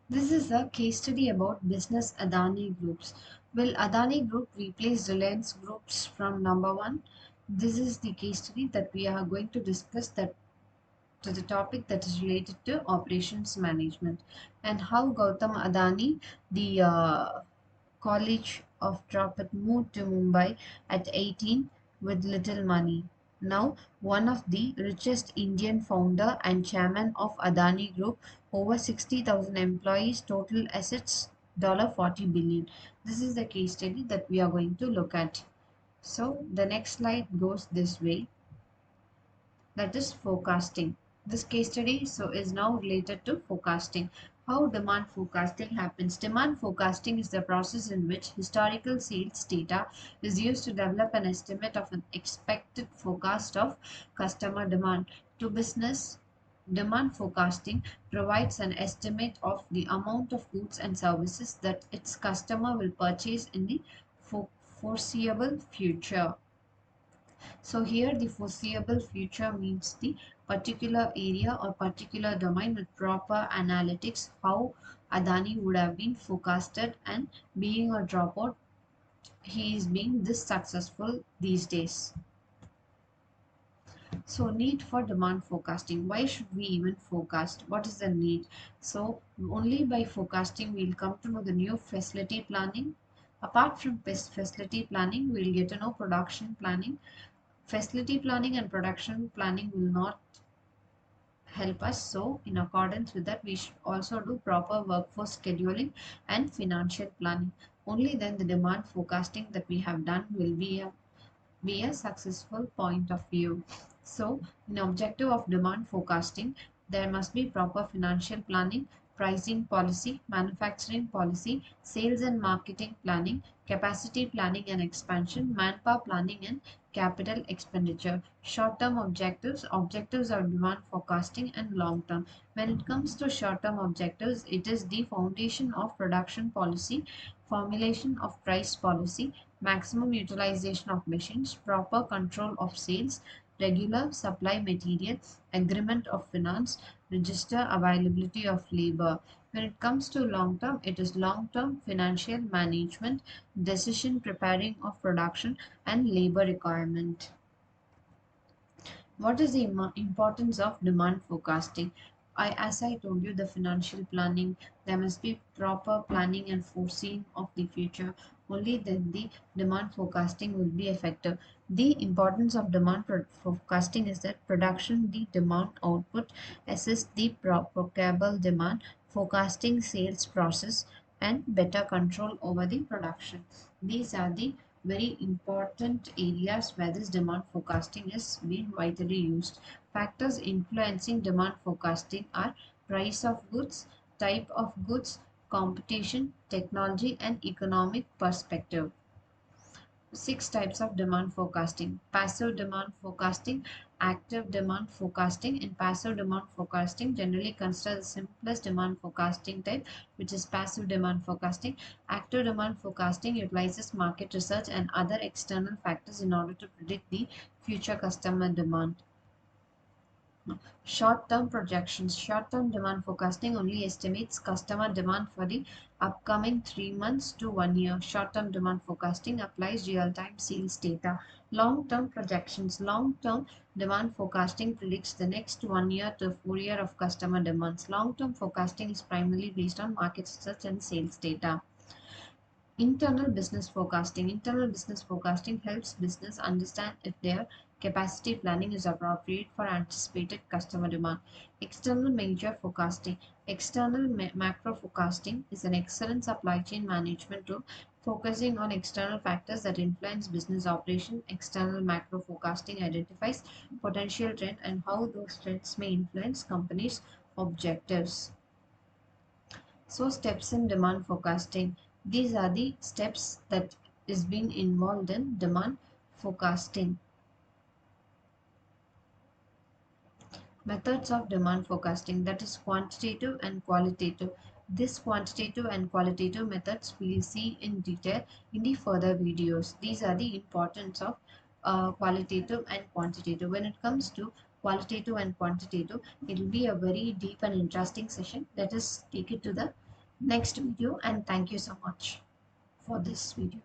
This is a case study about business Adani groups. Will Adani Group replace Reliance Groups from number one? This is the case study that we are going to discuss that to the topic that is related to operations management and how Gautam Adani, the college of Dropat, moved to Mumbai at 18 with little money. Now, one of the richest Indian founder and chairman of Adani Group, over 60,000 employees, total assets $40 billion. This is the case study that we are going to look at. So, the next slide goes this way, that is forecasting. This case study is now related to forecasting. How demand forecasting happens. Demand forecasting is the process in which historical sales data is used to develop an estimate of an expected forecast of customer demand. To business, demand forecasting provides an estimate of the amount of goods and services that its customer will purchase in the foreseeable future. So here the foreseeable future means the particular area or particular domain with proper analytics, how Adani would have been forecasted, and being a dropout, he is being this successful these days. So need for demand forecasting. Why should we even forecast? What is the need? So only by forecasting we'll come to know the new facility planning. Apart from facility planning, we'll get to know production planning. Facility planning and production planning will not help us. So, in accordance with that, we should also do proper workforce scheduling and financial planning. Only then the demand forecasting that we have done will be a successful point of view. So, in objective of demand forecasting, there must be proper financial planning, pricing policy, manufacturing policy, sales and marketing planning, capacity planning and expansion, manpower planning, and capital expenditure. Short term objectives are demand forecasting, and long term. When it comes to short term objectives, it is the foundation of production policy, formulation of price policy, maximum utilization of machines, proper control of sales, regular supply material, agreement of finance, register availability of labor. When it comes to long term, it is long term financial management, decision preparing of production, and labor requirement. What is the importance of demand forecasting? As I told you, the financial planning, there must be proper planning and foreseeing of the future. Only then the demand forecasting will be effective. The importance of demand forecasting is that production, the demand output, assess the procurable demand, forecasting sales process, and better control over the production. These are the very important areas where this demand forecasting is being widely used. Factors influencing demand forecasting are price of goods, type of goods, competition, technology, and economic perspective. Six types of demand forecasting: passive demand forecasting, active demand forecasting. In passive demand forecasting, generally consider the simplest demand forecasting type, which is passive demand forecasting. Active demand forecasting utilizes market research and other external factors in order to predict the future customer demand. Short-term projections. Short-term demand forecasting only estimates customer demand for the upcoming 3 months to 1 year. Short-term demand forecasting applies real-time sales data. Long-term projections. Long-term demand forecasting predicts the next 1 year to 4 year of customer demands. Long-term forecasting is primarily based on market research and sales data. Internal business forecasting. Internal business forecasting helps business understand if their capacity planning is appropriate for anticipated customer demand. External major forecasting. External macro forecasting is an excellent supply chain management tool focusing on external factors that influence business operation. External macro forecasting identifies potential trend and how those trends may influence companies' objectives. So steps in demand forecasting. These are the steps that is being involved in demand forecasting. Methods of demand forecasting, that is quantitative and qualitative. This quantitative and qualitative methods we will see in detail in the further videos. These are the importance of qualitative and quantitative. When it comes to qualitative and quantitative, it will be a very deep and interesting session. Let us take it to the next video, and thank you so much for this video.